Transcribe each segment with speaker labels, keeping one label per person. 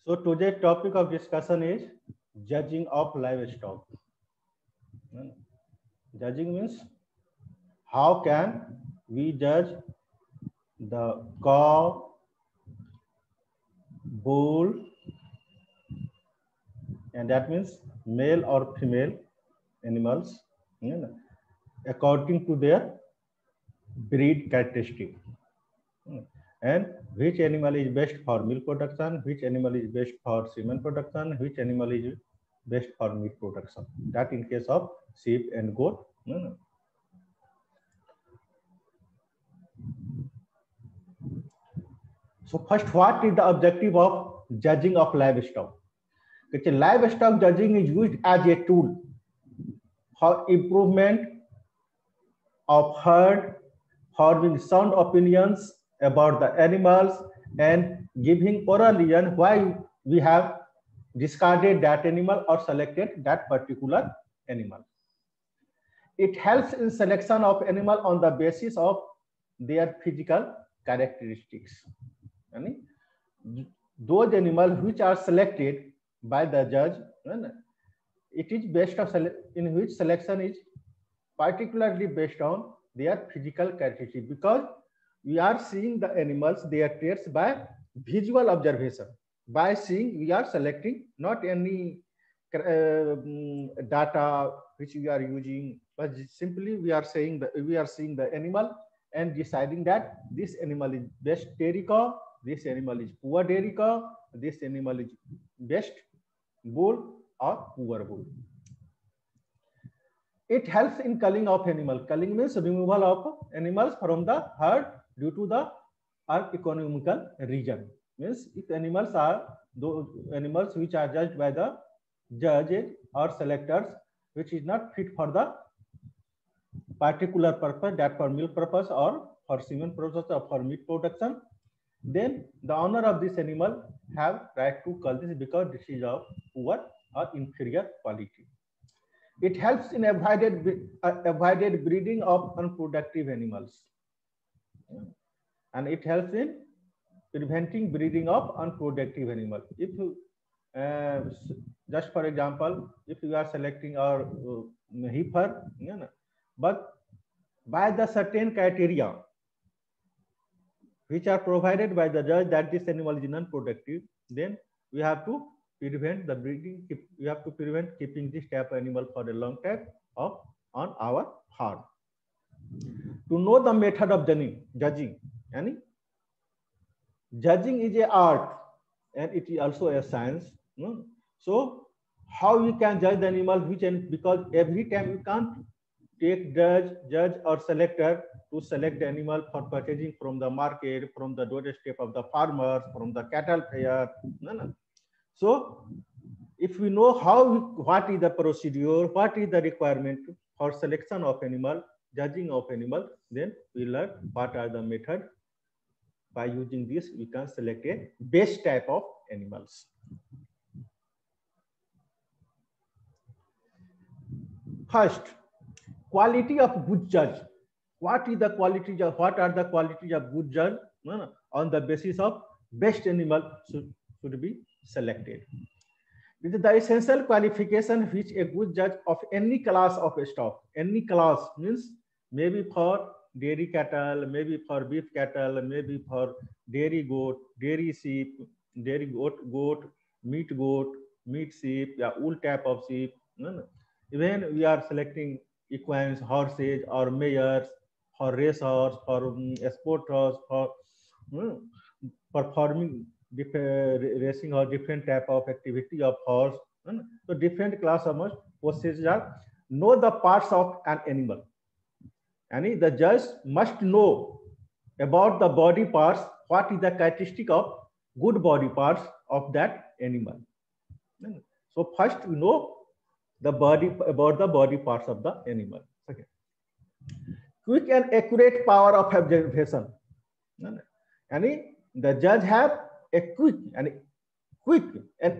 Speaker 1: So today's topic of discussion is judging of livestock. Judging means how can we judge the cow, bull, and that means male or female animals according to their breed characteristic. And which animal is best for milk production, which animal is best for semen production, which animal is best for meat production. That in case of sheep and goat. So first, what is the objective of judging of livestock? Livestock judging is used as a tool for improvement of herd, forming sound opinions about the animals and giving oral reason why we have discarded that animal or selected that particular animal. It helps in selection of animal on the basis of their physical characteristics. Those animals which are selected by the judge, it is based on in which selection is particularly based on their physical characteristics, because we are seeing the animals, their traits by visual observation. By seeing, we are selecting not any data which we are using, but simply we are saying that we are seeing the animal and deciding that this animal is best dairy cow, this animal is poor dairy cow, this animal is best bull or poor bull. It helps in culling of animal. Culling means removal of animals from the herd due to the economical reason. Means if animals are those animals which are judged by the judges or selectors, which is not fit for the particular purpose, that for milk purpose or for semen purpose or for meat production, then the owner of this animal have right to cull this because this is of poor or inferior quality. It helps in avoided breeding of unproductive animals, and it helps in preventing breeding of unproductive animals. If just for example, if you are selecting our heifer, but by the certain criteria which are provided by the judge that this animal is non-productive, then we have to prevent the breeding. We have to prevent keeping this type of animal for a long time on our farm. To know the method of judging, judging is an art and it is also a science. So how we can judge the animal, because every time you can't take judge or selector to select the animal for purchasing from the market, from the doorstep of the farmers, from the cattle fair. So if we know what is the procedure, what is the requirement for selection of animal, judging of animal, then we learn what are the methods. By using this, we can select a best type of animals. First, quality of good judge. What are the qualities of good judge? On the basis of best animal should be selected. This is the essential qualification which a good judge of any class of stock, any class means maybe for dairy cattle, maybe for beef cattle, maybe for dairy goat, dairy sheep, dairy goat, meat sheep, wool type of sheep. Even we are selecting equines, horses or mares, for racehorse, for sport horse, for performing racing or different type of activity of horse. So different class of procedures are know the parts of an animal. And the judge must know about the body parts, what is the characteristic of good body parts of that animal. So first we know about the body parts of the animal. Okay. Quick and accurate power of observation. And the judge have a quick and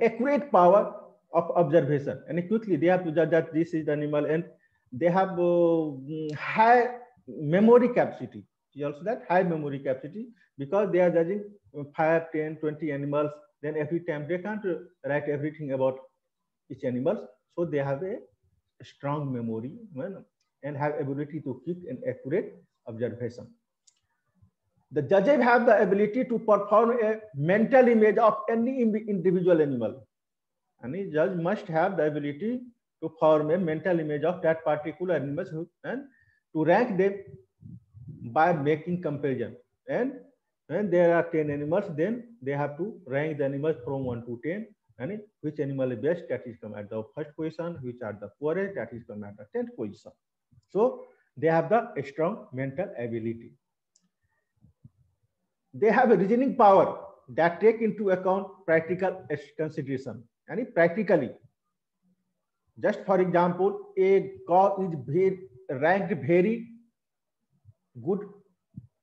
Speaker 1: accurate power of observation. And quickly they have to judge that this is the animal, and they have high memory capacity. Also that high memory capacity, because they are judging 5, 10, 20 animals then every time they can't write everything about each animal, so they have a strong memory and have ability to keep an accurate observation. The judges have the ability to perform a mental image of any individual animal. Any judge must have the ability to form a mental image of that particular animal and to rank them by making comparison. And when there are 10 animals, then they have to rank the animals from 1 to 10. And which animal is best, that is come at the first position, which are the poorest, that is come at the 10th position. So they have the strong mental ability. They have a reasoning power that take into account practical consideration. And practically, just for example, a cow is ranked very good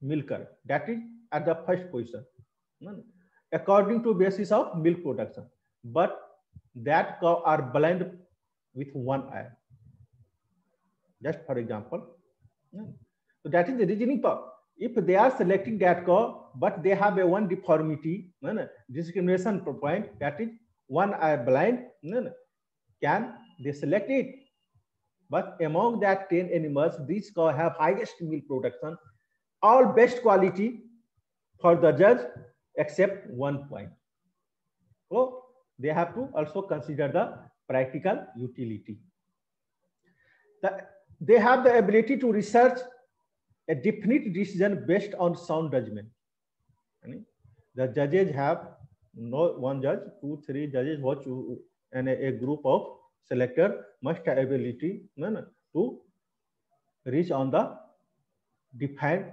Speaker 1: milker, that is at the first position according to basis of milk production, but that cow are blind with one eye, just for example. So that is the reasoning power. If they are selecting that cow but they have a one deformity, discrimination point, that is one eye blind, can they select it? But among that 10 animals, these cows have highest milk production, all best quality for the judge except 1 point. So they have to also consider the practical utility. They have the ability to research a definite decision based on sound judgment. The judges have no one judge, 2, 3 judges, watch, and a group of selector must have ability to reach on the defined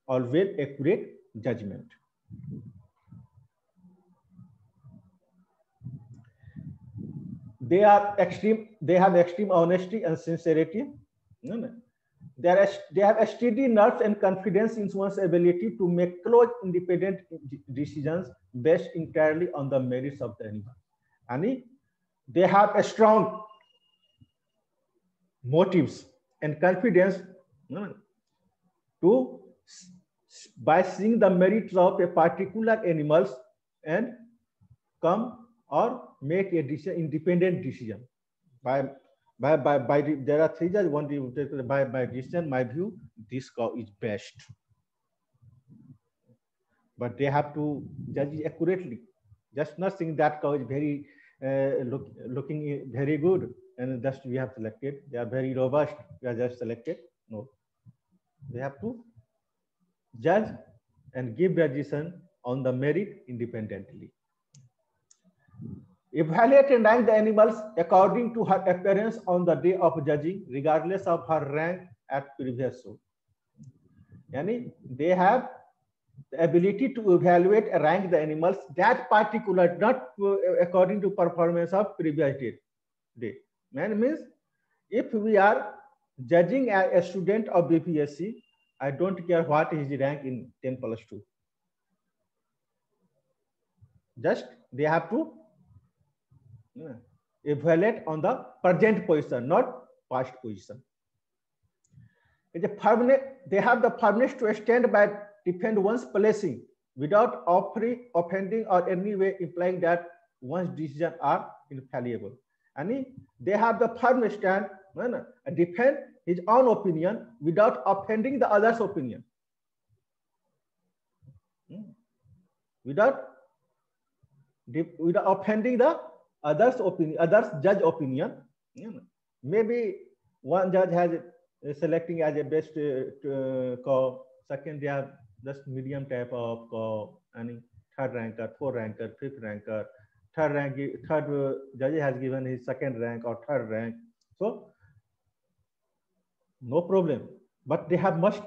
Speaker 1: or well accurate judgment. They have extreme honesty and sincerity. They have a steady nerves and confidence in one's ability to make close, independent decisions based entirely on the merits of the animal. And they have a strong motives and confidence to by seeing the merits of a particular animals and come or make a decision, independent decision. There are 3 judges, one by decision, my view, this cow is best. But they have to judge it accurately. Just not saying that cow is very looking very good and just we have selected. They are very robust, we are just selected. No, they have to judge and give their decision on the merit independently. Evaluate and rank the animals according to her appearance on the day of judging, regardless of her rank at previous show. Yani they have the ability to evaluate and rank the animals that particular, not according to performance of previous day. And means if we are judging a student of BPSC, I don't care what is the rank in 10+2. Just they have to evaluate on the present position, not past position. They have the firmness to stand by defend one's placing without offending or any way implying that one's decisions are infallible. And they have the firm stand defend his own opinion without offending the other's opinion. Without offending the others' opinion, others' judge opinion. Maybe one judge has selecting as a best cow, second they have just medium type of cow, and third ranker, fourth ranker, fifth ranker, third judge has given his second rank or third rank. So no problem, but they have much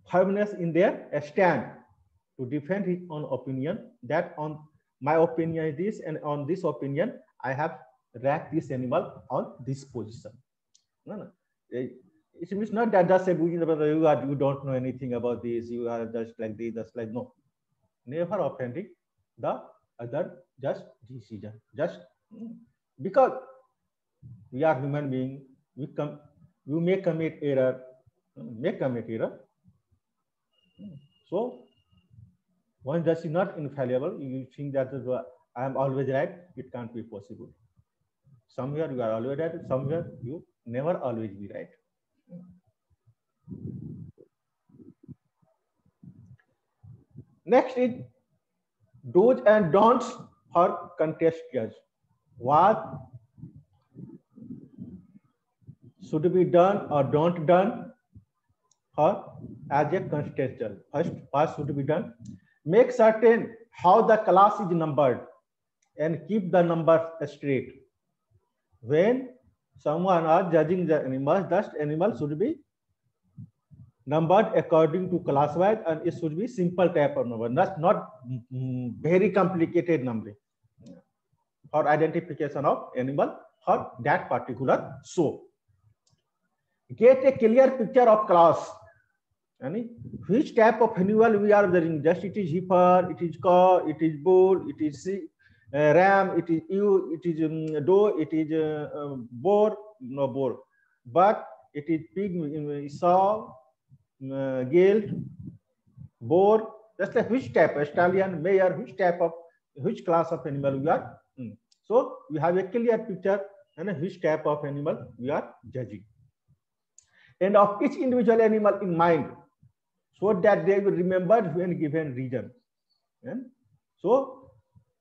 Speaker 1: firmness in their stand to defend his own opinion, that on my opinion is this, and on this opinion I have ranked this animal on this position. It means not that just say you don't know anything about this, you are just like this, just like, no, never offending the other just decision, just because we are human beings, we may commit error, So One judge is not infallible. You think that I am always right. It can't be possible. Somewhere you are always right. Somewhere you never always be right. Next is do's and don'ts for contest judge. What should be done or don't done for as a contest judge? First, what should be done? Make certain how the class is numbered and keep the numbers straight. When someone are judging the animals, that animal should be numbered according to class wise, and it should be simple type of number, not very complicated numbering for identification of animal for that particular show. Get a clear picture of class. Which type of animal we are judging? Just it is heifer, it is cow, it is bull, it is ram, it is ewe, it is doe, it is boar, no boar, but it is pig, sow, gelded, boar. Just like which type, stallion, mare, which class of animal we are. So we have a clear picture and which type of animal we are judging, and of each individual animal in mind, so that they will remember when given region. And so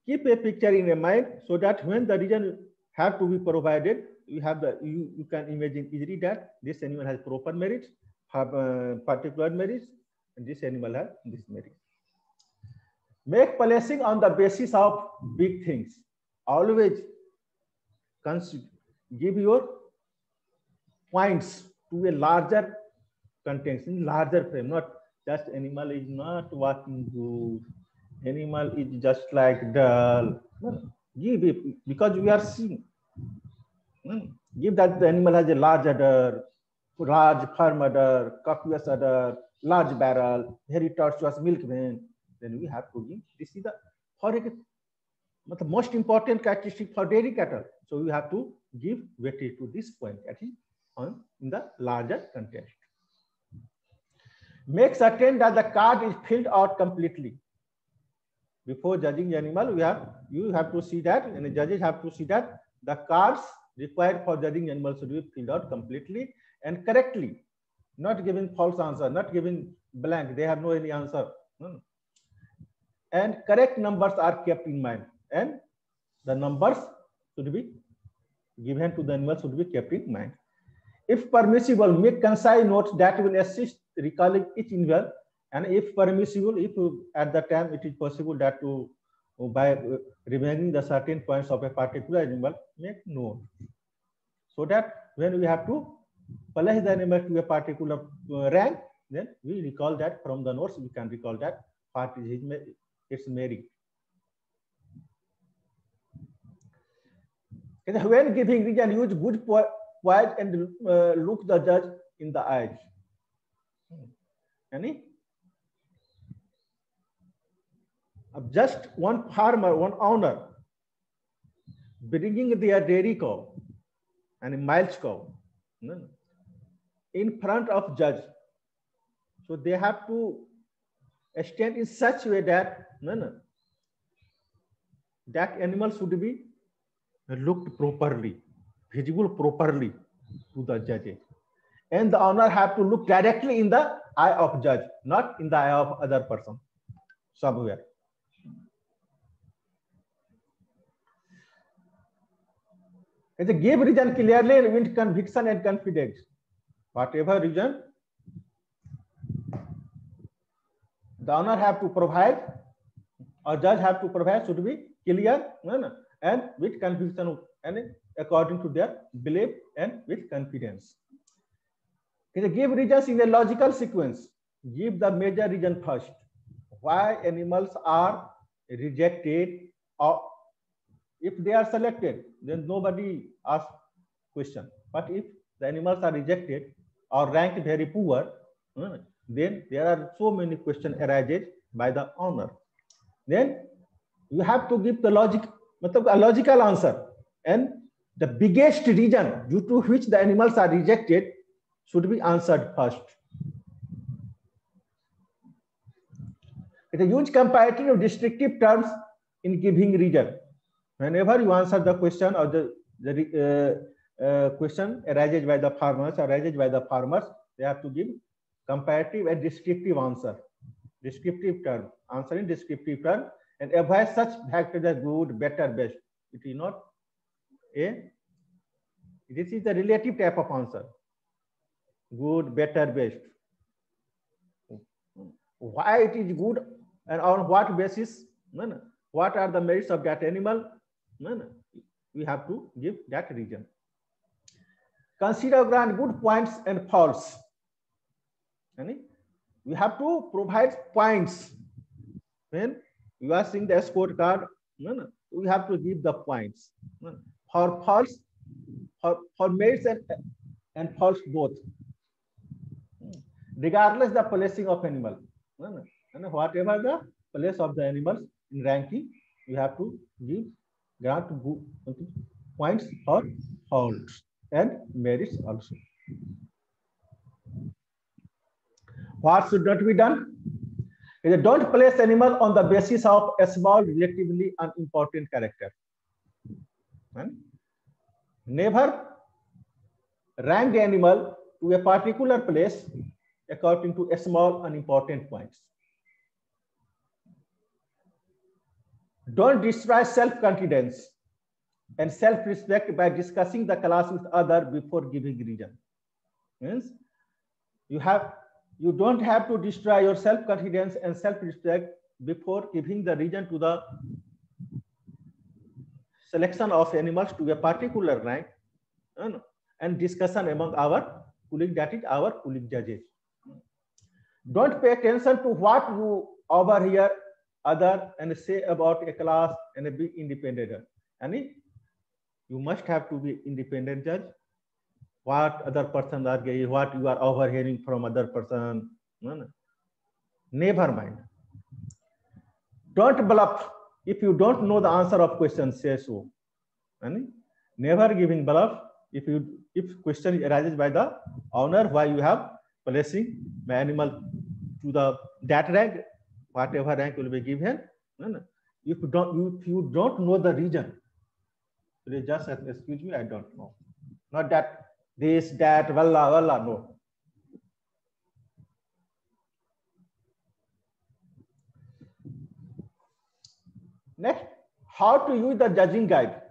Speaker 1: keep a picture in your mind so that when the region have to be provided, you have the you can imagine easily that this animal has proper merits, have particular merits, and this animal has this merit. Make placing on the basis of big things. Always give your points to a larger context, in larger frame, not just animal is not walking good, animal is just like dull. Give it because we are seeing. Give that the animal has a large udder, large firm udder, copious udder, large barrel, hairy tortuous milk vein. Then we have to give. This is the most important characteristic for dairy cattle. So we have to give weightage to this point, at least in the larger context. Make certain that the card is filled out completely. Before judging the animal, you have to see that, and the judges have to see that the cards required for judging animals should be filled out completely and correctly, not giving false answer, not giving blank. They have no any answer. And correct numbers are kept in mind, and the numbers should be given to the animal should be kept in mind. If permissible, make concise notes that will assist recalling each individual, and if permissible, if at the time it is possible that to by remaining the certain points of a particular animal, make note, so that when we have to place the animal to a particular rank, then we recall that from the notes. We can recall that part is its merit. When giving region, use good poise and look the judge in the eyes. Just one farmer, one owner, bringing their dairy cow and a milch cow in front of judge. So they have to stand in such a way that that animal should be looked properly, visible properly to the judges. And the owner have to look directly in the eye of judge, not in the eye of other person somewhere. It's a give reason clearly with conviction and confidence. Whatever reason the owner have to provide or judge have to provide should be clear and with conviction and according to their belief and with confidence. Give reasons in a logical sequence. Give the major reason first. Why animals are rejected, or if they are selected, then nobody asks question. But if the animals are rejected or ranked very poor, then there are so many questions arises by the owner. Then you have to give the a logical answer, and the biggest reason due to which the animals are rejected should be answered first. It is use comparative or descriptive terms in giving region. Whenever you answer the question or the question arises by the farmers, they have to give comparative and descriptive answer. Descriptive term, answer in descriptive term, and avoid such factors as good, better, best. It is not a. This is the relative type of answer. Good, better, best. Why it is good and on what basis? No. What are the merits of that animal? No. We have to give that reason. Consider grant good points and faults. We have to provide points. When you are seeing the scorecard, we have to give the points. For faults, for merits and faults both. Regardless the placing of animal. Whatever the place of the animals in ranking, you have to give grant points or faults and merits also. What should not be done? Is don't place animal on the basis of a small, relatively unimportant character. And never rank the animal to a particular place according to a small, unimportant points. Don't destroy self-confidence and self-respect by discussing the class with others before giving reason. Means you don't have to destroy your self-confidence and self-respect before giving the reason to the selection of animals to a particular rank and discussion among our colleagues, that is our colleague judges. Don't pay attention to what you overhear other and say about a class and be independent. And you must have to be independent judge. What other persons are getting, what you are overhearing from other person. Never mind. Don't bluff. If you don't know the answer of question, say so. And never giving bluff. If question arises by the owner, why you have placing my animal to that rank, whatever rank will be given. If you don't know the reason, just excuse me, I don't know. Not that this, that, wallah, no. Next, how to use the judging guide.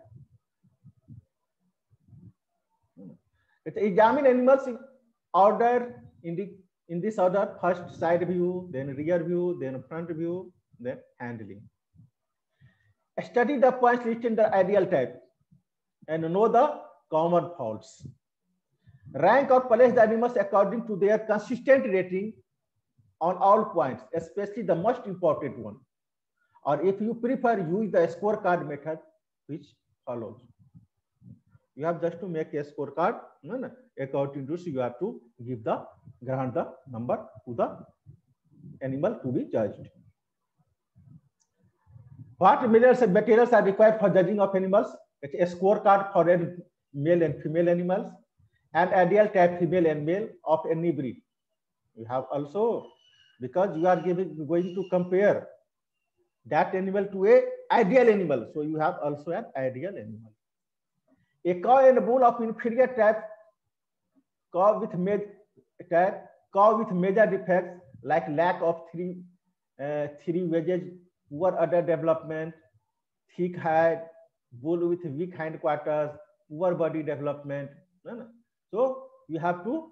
Speaker 1: Examine animals in order in this order: first side view, then rear view, then front view, then handling. Study the points listed in the ideal type and know the common faults. Rank or place the animals according to their consistent rating on all points, especially the most important one. Or if you prefer, use the scorecard method, which follows. You have just to make a scorecard. According to this, you have to grant the number to the animal to be judged. What materials are required for judging of animals? It's a scorecard for male and female animals, and ideal type female and male of any breed. You have also, because you are going to compare that animal to a ideal animal, so you have also an ideal animal. A cow and a bull of inferior type, cow with major defects like lack of three wedges, poor udder development, thick hide, bull with weak hindquarters, poor body development. So you have to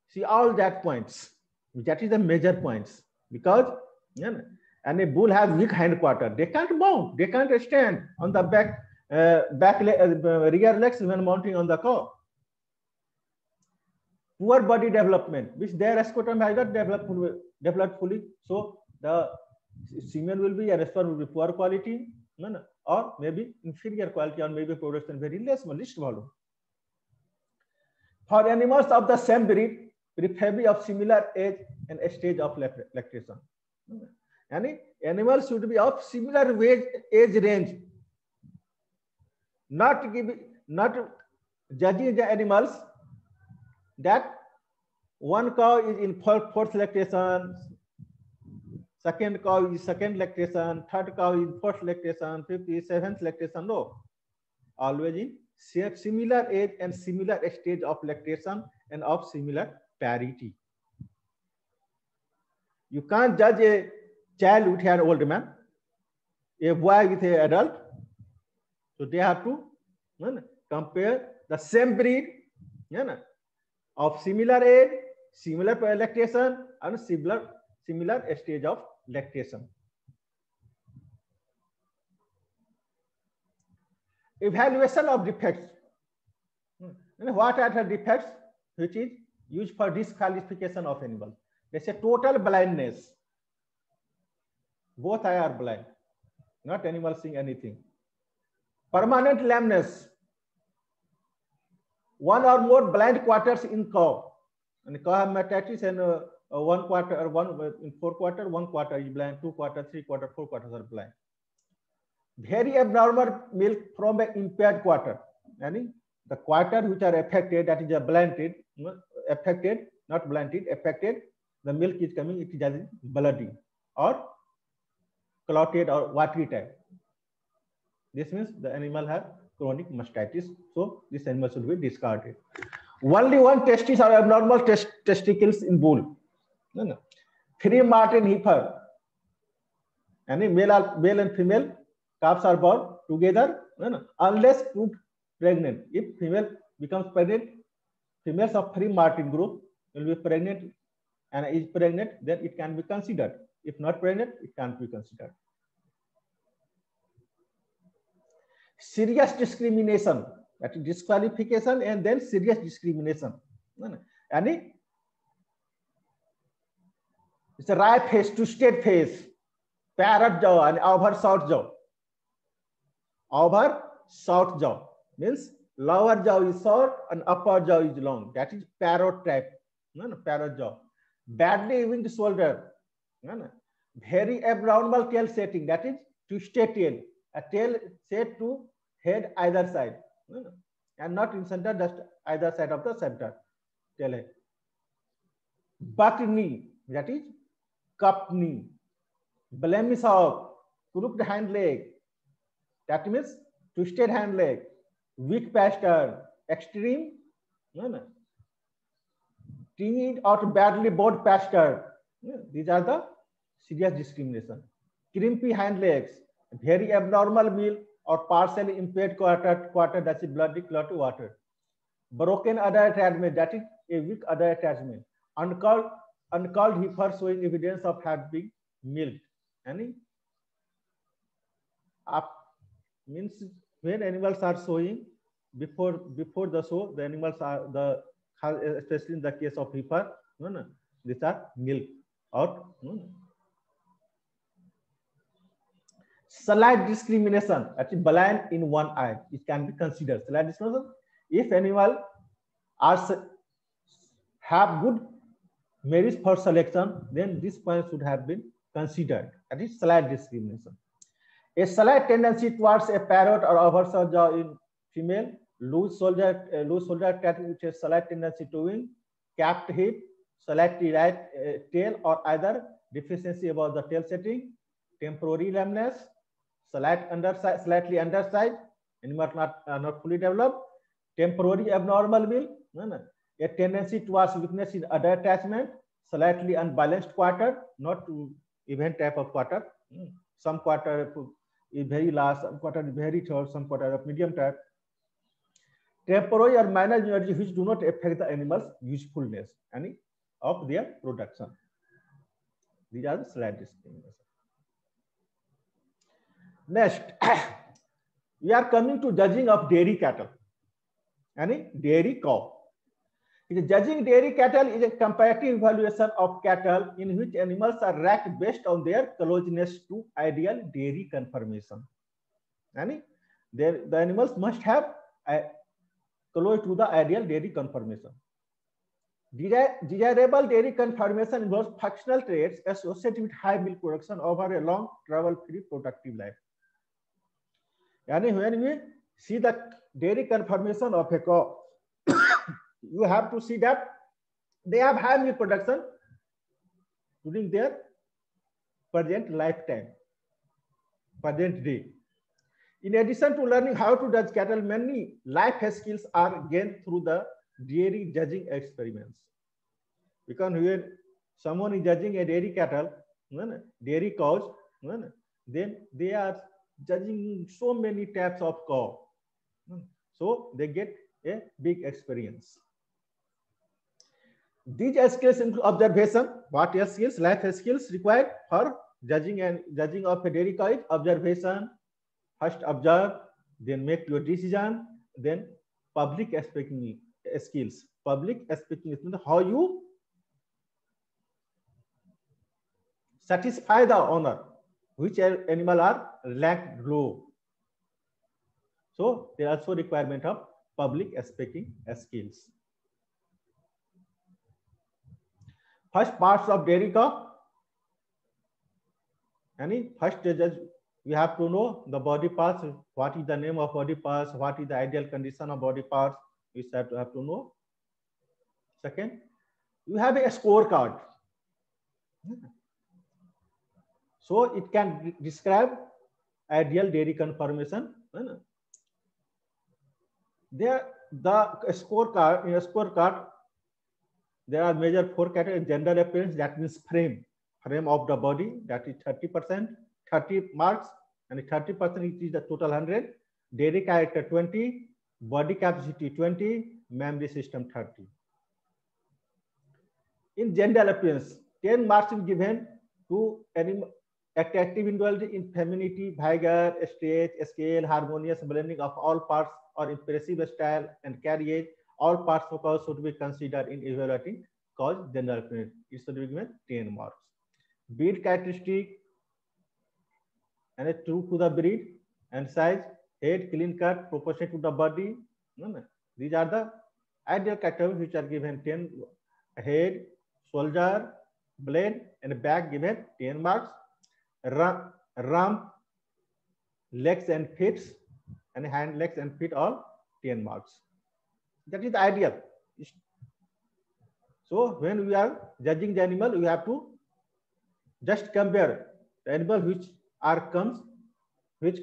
Speaker 1: see all that points. That is the major points, because and a bull has weak hindquarters. They can't mount. They can't stand on the rear legs when mounting on the cow. Poor body development, which their scrotum has not developed fully. So the semen will be, and sperm will be poor quality, or maybe inferior quality, or maybe production very least volume. For animals of the same breed, preferably of similar age and stage of lactation. Any animals should be of similar age range. Not judging the animals that one cow is in fourth lactation, second cow is second lactation, third cow is first lactation, fifth is seventh lactation. No, always in similar age and similar stage of lactation and of similar parity. You can't judge a child with an old man, a boy with an adult. So they have to compare the same breed of similar age, similar lactation, and similar stage of lactation. Evaluation of defects. What are the defects which is used for disqualification of animal? They say total blindness. Both eye are blind, not animal seeing anything. Permanent lameness. One or more blind quarters in cow. And cow have metastasis and 1 quarter or in 4 quarter, 1 quarter is blind, 2 quarter, 3 quarter, 4 quarters are blind. Very abnormal milk from an impaired quarter. And the quarter which are affected, that is a blinded, affected, not blinded, affected, the milk is coming, it is as bloody or clotted or watery type. This means the animal has chronic mastitis, so this animal should be discarded. Only one testis or abnormal testicles in bull. Free Martin heifer. Any male and female calves are born together unless proved pregnant. If female becomes pregnant, females of free Martin group will be pregnant and is pregnant, then it can be considered. If not pregnant, it can't be considered. Serious discrimination, that is disqualification and then serious discrimination. And it's a right face, twisted face, parrot jaw and overshot jaw. Overshot jaw means lower jaw is short and upper jaw is long. That is parrot type. Parrot jaw. Badly winged shoulder. Very abnormal tail setting. That is twisted tail. A tail set to head either side and not in center, just either side of the center tail head. Buck knee, that is cup knee. Blemish of crooked hind leg, that means twisted hind leg. Weak pastern, extreme timid or badly bowed pastern. These are the serious discrimination. Crimpy hind legs, very abnormal milk or partially impaired quarter, that is bloody clotted water. Broken udder attachment, that is a weak udder attachment. Uncalled heifer showing evidence of having milked. Any means when animals are showing before the show, the animals are especially in the case of heifer, these are milk out. Slight discrimination, actually blind in one eye, it can be considered slight discrimination. If animal have good merits for selection, then this point should have been considered. That is slight discrimination. A slight tendency towards a parrot or overshot jaw in female, loose shoulder cat with a slight tendency to wing, capped head, slightly right tail or either deficiency about the tail setting, temporary lameness, slightly underside, animal not fully developed, temporary abnormal milk, a tendency towards weakness in udder attachment, slightly unbalanced quarter, not to event type of quarter. Some quarter is very large, some quarter is very short, some quarter of medium type. Temporary or minor energy which do not affect the animal's usefulness and of their production. These are the slight discrimination. Next, we are coming to judging of dairy cattle and dairy cow. Judging dairy cattle is a comparative evaluation of cattle in which animals are ranked based on their closeness to ideal dairy conformation. And the animals must have close to the ideal dairy conformation. Desirable dairy conformation involves functional traits associated with high milk production over a long trouble-free productive life. And when we see the dairy conformation of a cow, you have to see that they have high milk production during their present lifetime, present day. In addition to learning how to judge cattle, many life skills are gained through the dairy judging experiments. Because when someone is judging a dairy cattle, dairy cows, then they are judging so many types of cow. So they get a big experience. These skills include observation. What skills? Life skills required for judging of a dairy cow is observation. First observe, then make your decision, then public speaking skills. Public speaking is how you satisfy the owner, which animal are ranked low. So there are also requirement of public speaking skills. First parts of dairy cow. First judge, we have to know the body parts. What is the name of body parts? What is the ideal condition of body parts? We have to know. Second, you have a scorecard. So it can describe ideal dairy conformation. There, the scorecard, in a scorecard, there are major 4 categories. Gender appearance, that means frame of the body, that is 30%, 30 marks, and 30% is the total 100. Dairy character 20, body capacity 20, memory system 30. In gender appearance, 10 marks is given to attractive individuality in femininity, vigor, strength, scale, harmonious blending of all parts, or impressive style and carriage. All parts of cows should be considered in evaluating cause gender appearance. It should be given 10 marks. Breed characteristic and true to the breed and size, head, clean cut, proportionate to the body. These are the ideal characteristics which are given 10. Head, shoulder, blade, and back given 10 marks. Rump, legs and feet, and hand, legs and feet all 10 marks. That is the ideal. So when we are judging the animal, we have to just compare the animal which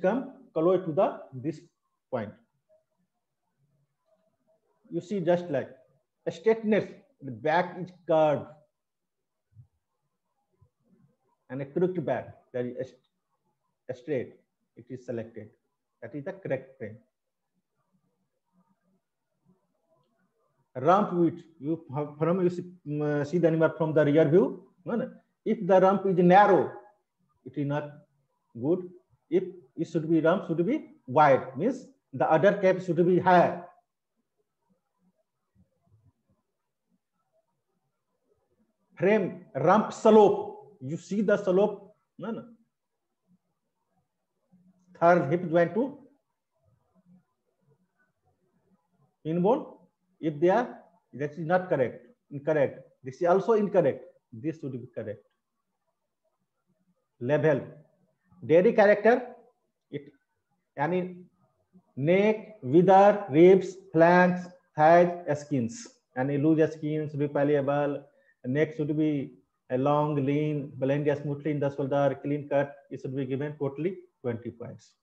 Speaker 1: come close to this point. You see, just like a straightness, the back is curved, and a crooked back, that is a straight. It is selected. That is the correct frame. Rump width, you see the animal from the rear view. If the rump is narrow, it is not good. If it should be rump should be wide, means the other cap should be higher. Frame, rump slope, you see the slope. Third hip joint to inbone. If they are, that is not correct, incorrect. This is also incorrect. This should be correct. Level, dairy character, neck, wither, ribs, flanks, thighs, skins. Loose skins, repellable. Neck should be a long, lean, blend smoothly in the shoulder, clean cut. It should be given totally 20 points.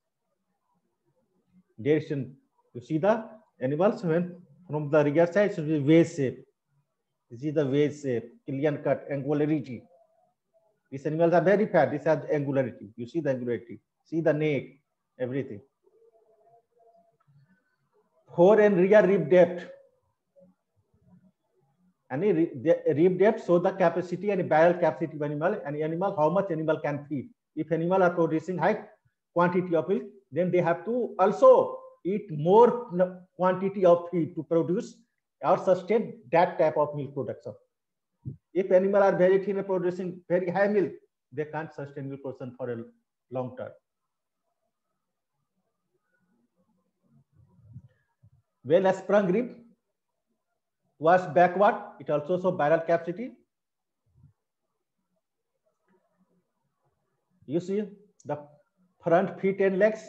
Speaker 1: Direction, you see the animals when from the rear side should be wedge shape. This is the wedge shape, clean cut, angularity. These animals are very fat. This has angularity. You see the angularity. See the neck, everything. Fore and rear rib depth. Rib depth show the capacity and barrel capacity of animal, how much animal can feed. If animal are producing high quantity of milk, then they have to also eat more quantity of feed to produce or sustain that type of milk production. If animal are very thin and producing very high milk, they can't sustain milk production for a long term. Well sprung rib was backward. It also shows barrel capacity. You see the front feet and legs.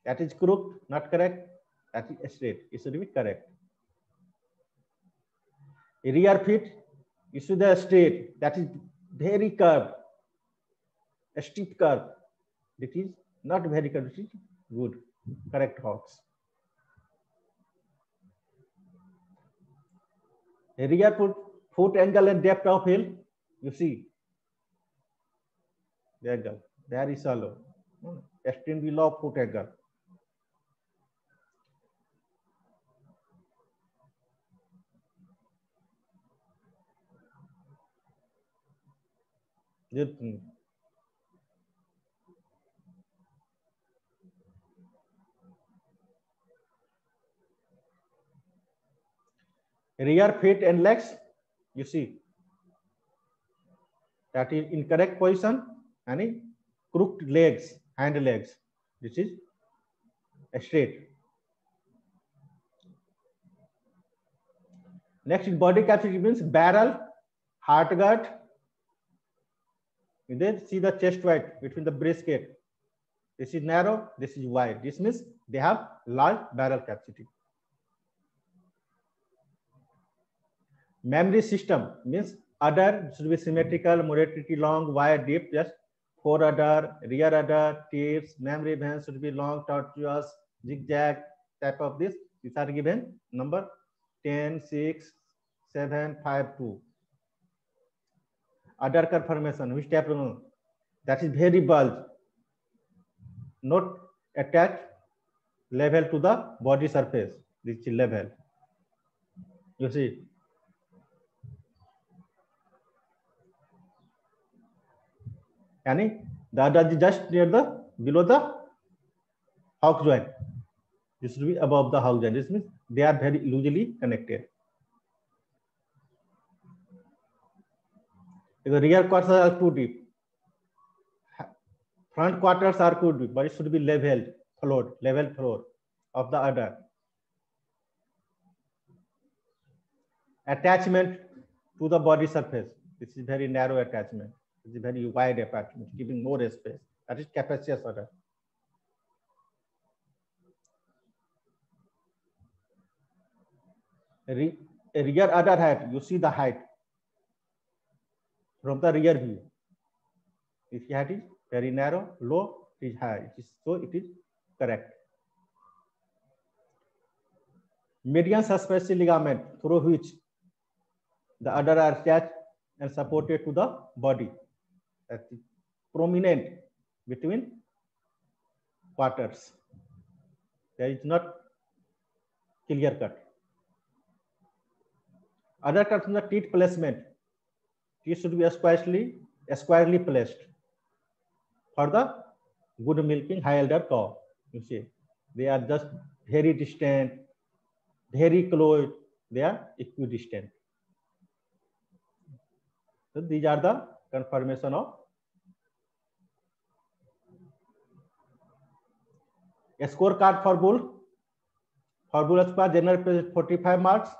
Speaker 1: That is crooked, not correct. That is straight. It should be correct. Rear feet, you see the straight. That is very curved. a steep curve. It is not very good. It is good. Correct, Hawks. Rear foot angle and depth of heel. You see, the angle very shallow. Extremely low foot angle. Rear feet and legs, you see, that is in correct position, and crooked legs, hind legs. This is straight. Next, in body capacity means barrel, heart guard. You then see the chest weight between the brisket. This is narrow, this is wide. This means they have large barrel capacity. Memory system means udder should be symmetrical, moderately long, wide, deep, just fore udder, rear udder, tips, memory veins should be long, tortuous, zigzag type of this. These are given number 10, 6, 7, 5, 2. Udder curve formation, which type of that is very bulge, not attached level to the body surface. This is level. You see. And the other is just near the below the hock joint. This should be above the hock joint. This means they are very loosely connected. The rear quarters are too deep. Front quarters are too deep, but it should be level floor of the udder. Attachment to the body surface. This is very narrow attachment. It's a very wide attachment, giving more space. That is capacious udder. Rear udder height, you see the height from the rear view. If the height is very narrow, low, it is high. So it is correct. Median suspensory ligament through which the udder are attached and supported to the body. That is prominent between quarters. There is not clear cut. Other cuts in the teeth placement. Teeth should be squarely placed for the good milking high elder cow. You see, they are just very distant, very close. They are equidistant. So these are the conformation of a scorecard for bull. For bull square, general 45 marks,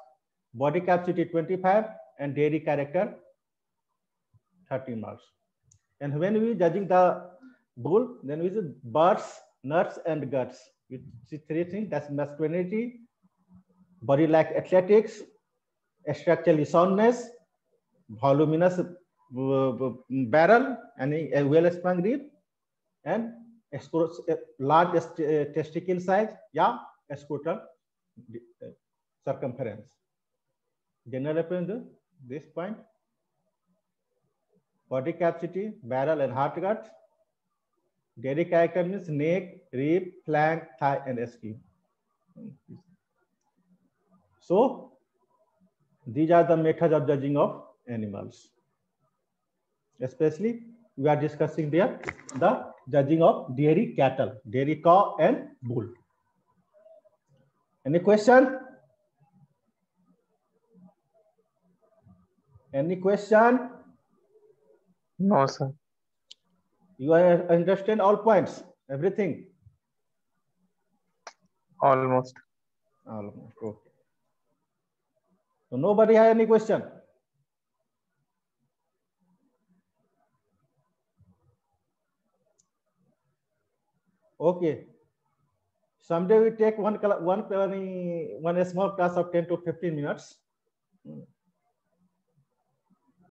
Speaker 1: body capacity 25, and dairy character 30 marks. And when we judging the bull, then we see birds, nuts, and guts. We see three things: that's masculinity, body like athletics, structurally soundness, voluminous barrel, and a well-sprung rib, and a large testicle size, yeah, a scrotal circumference. General appearance, this point: body capacity, barrel, and heart guard. Dairy character means neck, rib, flank, thigh, and skin. So these are the methods of judging of animals. Especially we are discussing there the judging of dairy cattle, dairy cow and bull. Any question? Any question?
Speaker 2: No, sir.
Speaker 1: You understand all points, everything?
Speaker 2: Almost.
Speaker 1: Almost, okay. So nobody has any question? Okay. Someday we take one small class of 10 to 15 minutes.